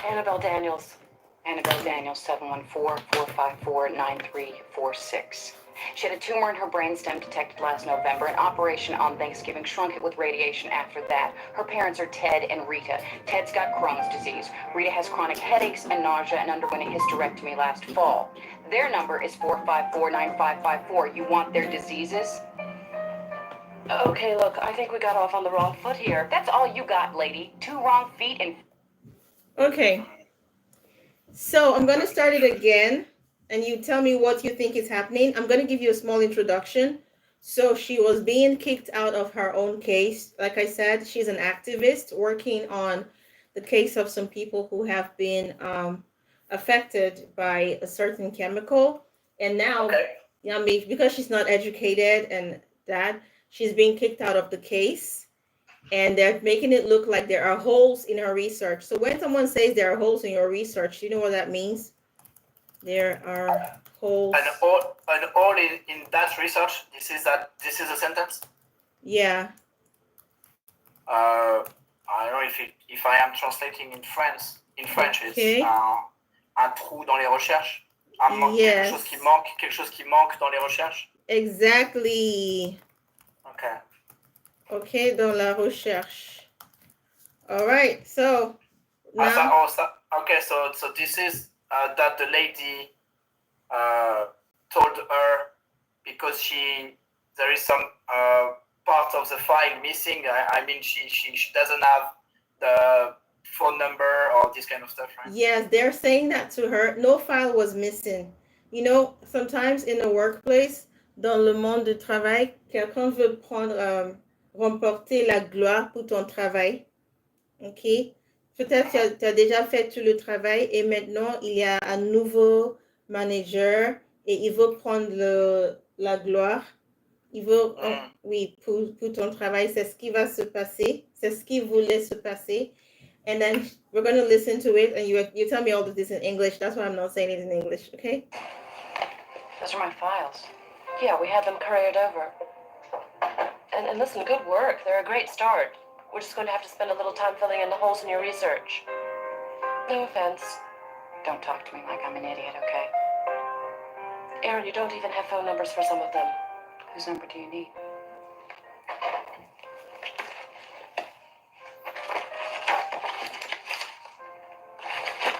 Annabelle Daniels. Annabelle Daniels, 714-454-9346. She had a tumor in her brainstem detected last November. An operation on Thanksgiving shrunk it with radiation after that. Her parents are Ted and Rita. Ted's got Crohn's disease. Rita has chronic headaches and nausea and underwent a hysterectomy last fall. Their number is 454-9554. You want their diseases? Okay, look, I think we got off on the wrong foot here. That's all you got, lady. 2 wrong feet and... Okay. So I'm going to start it again, and you tell me what you think is happening. I'm going to give you a small introduction. So she was being kicked out of her own case. Like I said, she's an activist working on the case of some people who have been affected by a certain chemical. And now, Okay. I mean, because she's not educated and that, she's being kicked out of the case. And they're making it look like there are holes in her research. So when someone says there are holes in your research, do you know what that means? There are holes. And all in that research. This is a sentence. Yeah. I don't know if I am translating in French. In French, Okay. it's un trou dans les recherches. Yes. Quelque chose qui manque dans les recherches. Exactly. Okay. Okay, dans la recherche. All right. So now. Okay. So this is that the lady told her because there is some part of the file missing. I mean, she doesn't have the phone number or this kind of stuff, right? Yes, they're saying that to her. No file was missing. You know, sometimes in the workplace, dans le monde du travail, quelqu'un veut remporter la gloire pour ton travail. OK? Peut-être que tu as déjà fait tout le travail et maintenant, il y a un nouveau manager et il veut prendre la gloire. Il veut, oui, pour ton travail, c'est ce qui va se passer. C'est ce qui voulait se passer. And then we're going to listen to it and you tell me all of this in English. That's why I'm not saying it in English, okay? Those are my files. Yeah, we had them couriered over. And listen, good work. They're a great start. We're just going to have to spend a little time filling in the holes in your research. No offense. Don't talk to me like I'm an idiot, okay? Aaron, you don't even have phone numbers for some of them. Whose number do you need?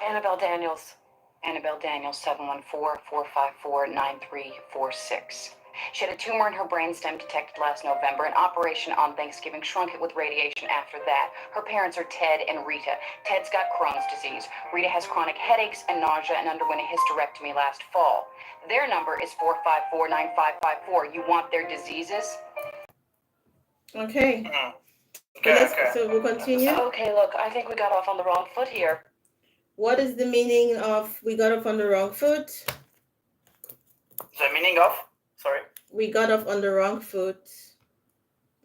Annabelle Daniels. Annabelle Daniels, 714-454-9346. She had a tumor in her brainstem detected last November. An operation on Thanksgiving shrunk it with radiation after that. Her parents are Ted and Rita. Ted's got Crohn's disease. Rita has chronic headaches and nausea and underwent a hysterectomy last fall. Their number is 454-9554. You want their diseases? Okay. Mhm. So Okay, let's okay. so we'll continue. Okay, look, I think we got off on the wrong foot here. What is the meaning of we got off on the wrong foot? The meaning of? Sorry. We got off on the wrong foot.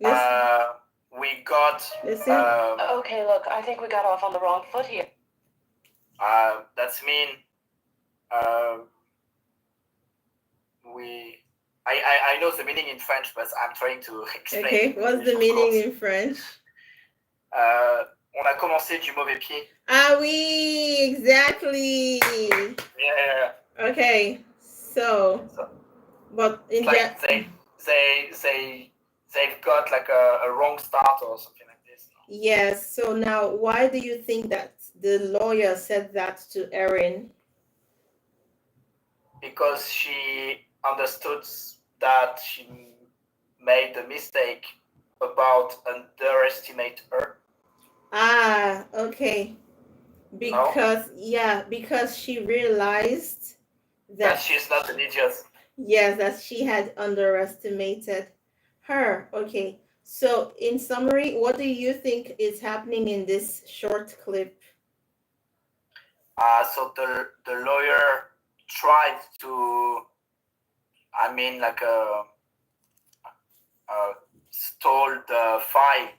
Listen. We got. Listen. Okay, look, I think we got off on the wrong foot here. That's mean. I know the meaning in French, but I'm trying to explain. Okay, what's the meaning in French? On a commencé du mauvais pied. Ah oui, exactly. Yeah. Okay, so but in It's like they've got like a wrong start or something like this. yes. So now, why do you think that the lawyer said that to Erin? Because she understood that she made a mistake about underestimate her. Ah, okay. Because because she realized That she's not an idiot. yes, that she had underestimated her. Okay. So in summary, what do you think is happening in this short clip? So the lawyer tried to, stole the file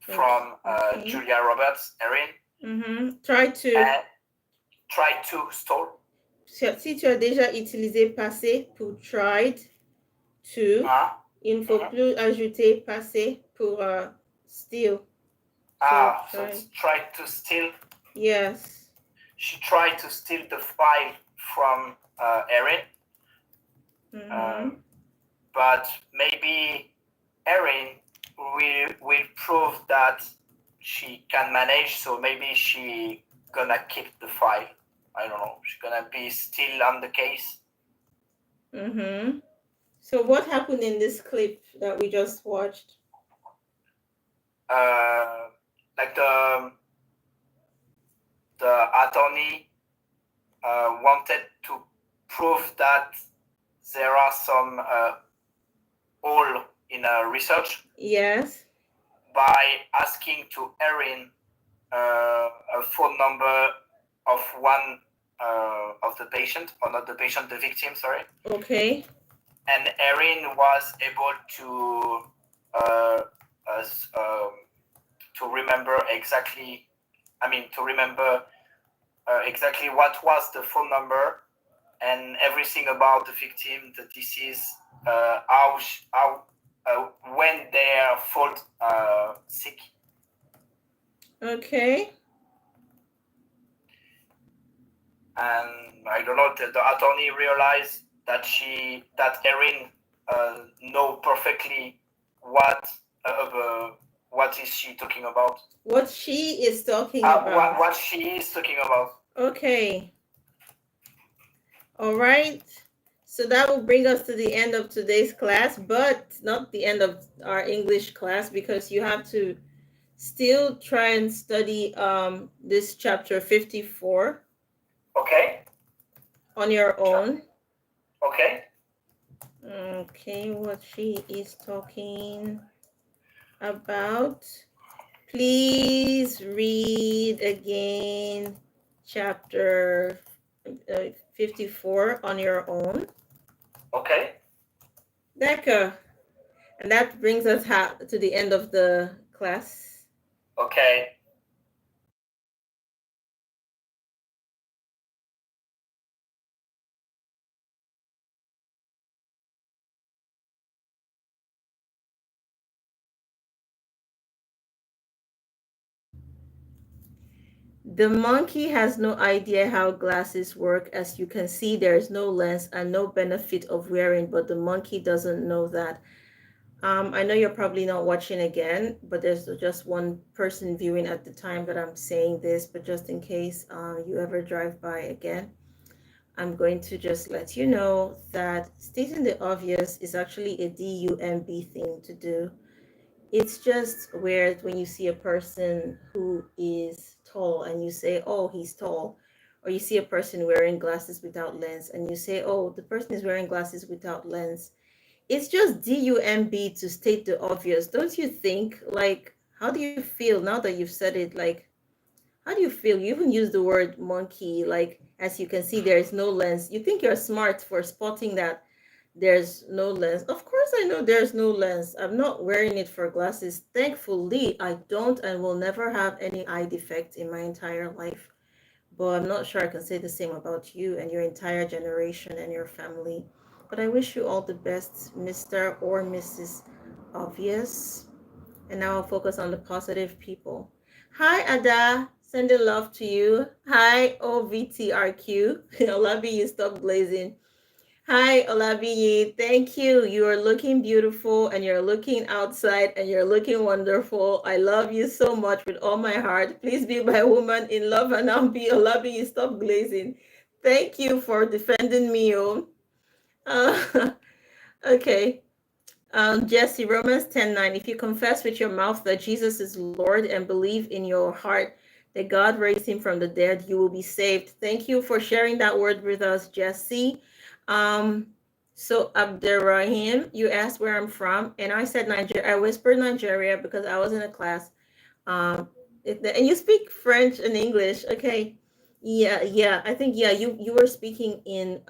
from Okay. Julia Roberts, Erin, Mm-hmm. tried to stole. Si tu as déjà utilisé passé pour tried to, il ne faut plus ajouter passé pour steal. So it's tried to steal. Yes. She tried to steal the file from Erin. Mm-hmm. But maybe Erin will prove that she can manage, so maybe she gonna keep the file. I don't know. She's gonna be still on the case. Mm-hmm. So what happened in this clip that we just watched? Like the attorney wanted to prove that there are some hole in research. Yes. By asking to Erin a phone number of one of the patient, or not the patient, the victim, sorry. Okay. And Erin was able to remember exactly. Exactly what was the phone number and everything about the victim, the disease, when they are fall sick. Okay. And I don't know, the attorney realized that Erin know perfectly what is she talking about. What she is talking about. What she is talking about. Okay. All right. So that will bring us to the end of today's class, but not the end of our English class, because you have to still try and study this chapter 54. Okay. On your own. Okay. Okay, what she is talking about. Please read again chapter 54 on your own. Okay. D'accord. And that brings us to the end of the class. Okay. The monkey has no idea how glasses work. As you can see, there is no lens and no benefit of wearing, but the monkey doesn't know that. I know you're probably not watching again, but there's just one person viewing at the time that I'm saying this, but just in case you ever drive by again, I'm going to just let you know that stating the obvious is actually a DUMB thing to do. It's just weird when you see a person who is tall and you say, oh, he's tall. Or you see a person wearing glasses without lens and you say, oh, the person is wearing glasses without lens. It's just DUMB to state the obvious. Don't you think? Like, how do you feel now that you've said it? Like, how do you feel? You even use the word monkey. Like, as you can see, there is no lens. You think you're smart for spotting that there's no lens. Of course, I know there's no lens. I'm not wearing it for glasses. Thankfully, I don't and will never have any eye defect in my entire life. But I'm not sure I can say the same about you and your entire generation and your family. But I wish you all the best, Mr. or Mrs. Obvious. And now I'll focus on the positive people. Hi, Ada. Sending love to you. Hi, OVTRQ. Olabi, you stop blazing. Hi, Olabi. Thank you. You are looking beautiful and you're looking outside and you're looking wonderful. I love you so much with all my heart. Please be my woman in love and I'll be Olabi. You stop blazing. Thank you for defending me. Oh. Okay. Jesse, Romans 10:9. If you confess with your mouth that Jesus is Lord and believe in your heart that God raised him from the dead, you will be saved. Thank you for sharing that word with us, Jesse. So Abderrahim, you asked where I'm from, and I said Nigeria. I whispered Nigeria because I was in a class. And you speak French and English, okay? Yeah. I think you were speaking in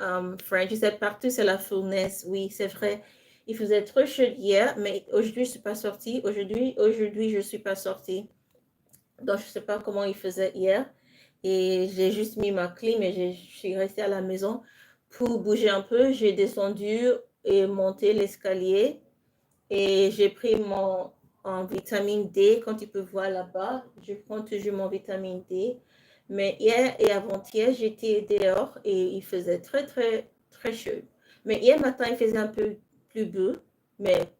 French. You said partout c'est la fournaise. Oui, c'est vrai. Il faisait trop chaud hier, mais aujourd'hui je suis pas sortie. Aujourd'hui je suis pas sortie. Donc je sais pas comment il faisait hier. Et j'ai juste mis ma clim et je suis restée à la maison pour bouger un peu. J'ai descendu et monté l'escalier et j'ai pris mon en vitamine D. Quand tu peux voir là-bas, je prends toujours mon vitamine D. Mais hier et avant-hier, j'étais dehors et il faisait très, très, très chaud. Mais hier matin, il faisait un peu plus beau, mais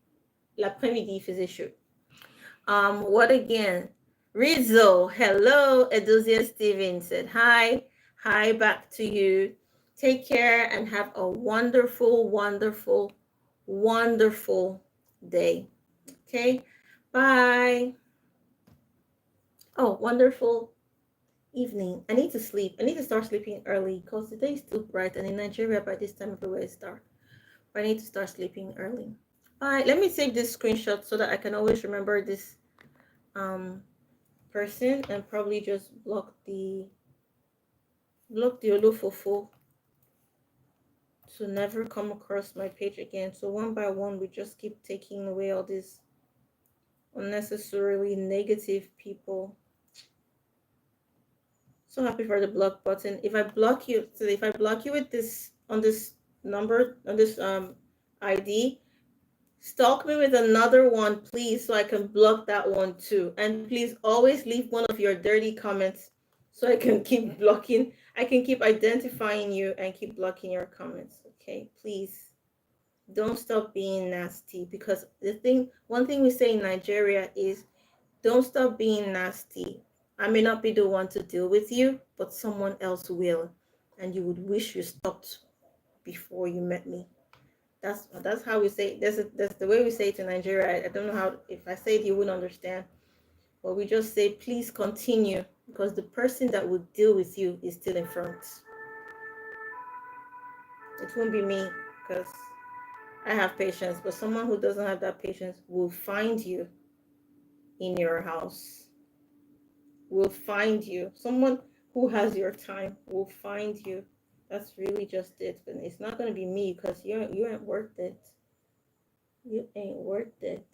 l'après-midi, il faisait chaud. What again? Rizzo, hello. Edosia Stevens said hi. Hi back to you. Take care and have a wonderful, wonderful, wonderful day. Okay, bye. Oh, wonderful evening. I need to sleep. I need to start sleeping early because the day is too bright, and in Nigeria by this time everywhere is dark. But I need to start sleeping early. Bye. Let me save this screenshot so that I can always remember this person and probably just block the Olofofo to never come across my page again. So one by one, we just keep taking away all these unnecessarily negative people. So happy for the block button. If I block you, so if I block you with this on this number on this ID, stalk me with another one, please, so I can block that one too. And please always leave one of your dirty comments so I can keep blocking. I can keep identifying you and keep blocking your comments. Okay, please don't stop being nasty, because one thing we say in Nigeria is don't stop being nasty. I may not be the one to deal with you, but someone else will, and you would wish you stopped before you met me. That's how we say it. That's the way we say it in Nigeria. I don't know how, if I say it you wouldn't understand, but we just say please continue, because the person that would deal with you is still in front. It won't be me, because I have patience, but someone who doesn't have that patience will find you in your house, will find you. Someone who has your time will find you. That's really just it. But it's not going to be me, because you ain't worth it. You ain't worth it.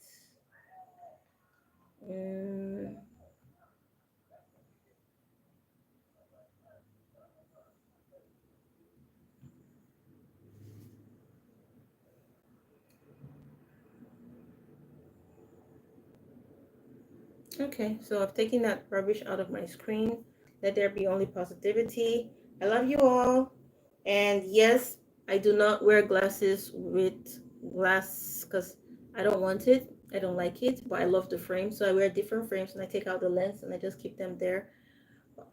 Okay, so I've taken that rubbish out of my screen. Let there be only positivity. I love you all. And yes, I do not wear glasses with glass because I don't want it. I don't like it, but I love the frame. So I wear different frames and I take out the lens and I just keep them there.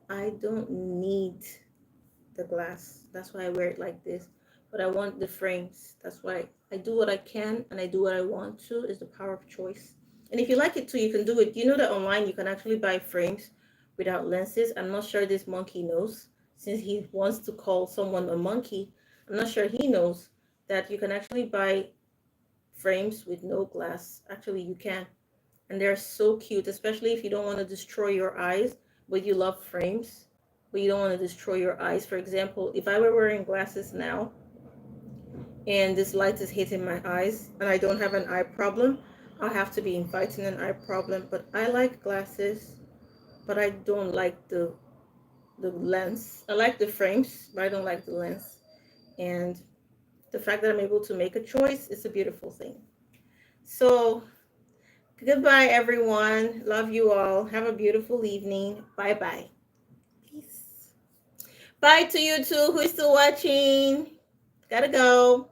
I don't need the glass. That's why I wear it like this. But I want the frames. That's why I do what I can and I do what I want to. Is the power of choice. And if you like it too, you can do it. You know that online you can actually buy frames without lenses. I'm not sure this monkey knows, since he wants to call someone a monkey. I'm not sure he knows that you can actually buy frames with no glass. Actually, you can. And they're so cute, especially if you don't want to destroy your eyes, but you love frames, but you don't want to destroy your eyes. For example, if I were wearing glasses now and this light is hitting my eyes and I don't have an eye problem, I'll have to be inviting an eye problem. But I like glasses, but I don't like the lens. I like the frames, but I don't like the lens. And the fact that I'm able to make a choice is a beautiful thing. So goodbye, everyone. Love you all. Have a beautiful evening. Bye bye. Peace. Bye to you too who is still watching. Gotta go.